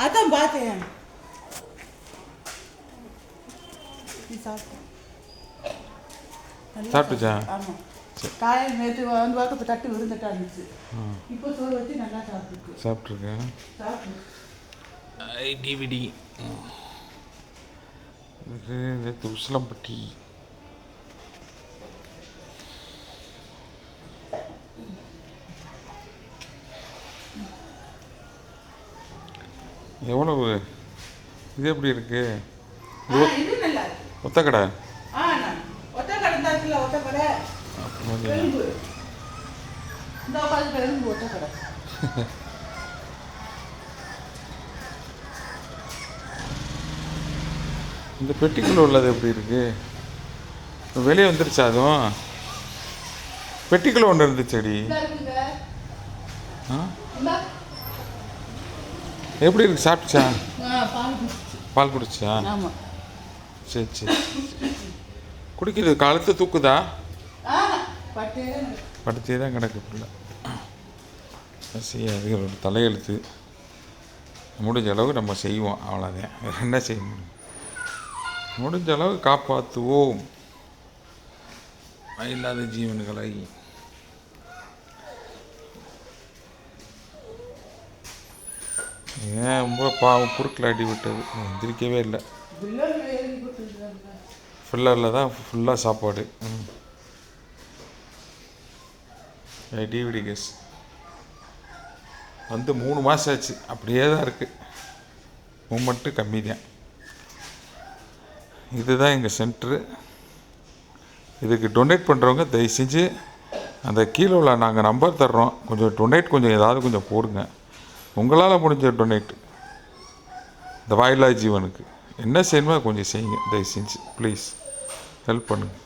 அதான் பார்த்தேன். சாப்பிட்டுச்சா? ஆமாம். காலையில் நேற்று வந்து பார்க்க இப்போ தட்டு விருந்துட்டா இருந்துச்சு. இப்போ சோறு வச்சு நல்லா சாப்பிட்ருக்கேன். டிவிடி இது நேற்று உசிலம்பட்டி. எவ்வளவு இது எப்படி இருக்கு? ஒத்தக்கடை இந்த பெட்டிக்குள்ள உள்ளது எப்படி இருக்கு? வெளியே வந்துருச்சா? அதுவும் பெட்டிக்குள்ள ஒன்று இருந்துச்சடி. எப்படி இருக்கு? சாப்பிட்டுச்சா? பால் குடிச்சா? சரி சரி. குடிக்குது. கழுத்து தூக்குதா? படுத்தே தான் கிடக்கு பிள்ளை. அது ஒரு தலையெழுத்து. முடிஞ்ச அளவுக்கு நம்ம செய்வோம், அவ்வளோதான். வேறு என்ன செய்ய முடியும்? முடிஞ்ச அளவு காப்பாற்றுவோம் இல்லாத ஜீவன்களை. ஏன் ரொம்ப பாவம், குறுக்கில் அடி விட்டது, எந்திரிக்கவே இல்லை. ஃபில்லரில் தான் ஃபுல்லாக சாப்பாடு. டிவிடி கேஸ் வந்து 3 மாதம் ஆச்சு, அப்படியே தான் இருக்குது. மூமெண்ட்டு கம்மி தான். இதுதான் எங்கள் சென்ட்ரு. இதுக்கு டொனேட் பண்ணுறவங்க தயவு செஞ்சு அந்த கீழே உள்ள நாங்கள் நம்பர் தர்றோம், கொஞ்சம் டொனேட் கொஞ்சம் ஏதாவது கொஞ்சம் போடுங்க. உங்களால் முடிஞ்ச டொனேட் இந்த வாயில்லா ஜீவனுக்கு என்ன செய்யணுமோ கொஞ்சம் செய்யுங்க, தயவு செஞ்சு ப்ளீஸ் ஹெல்ப் பண்ணுங்கள்.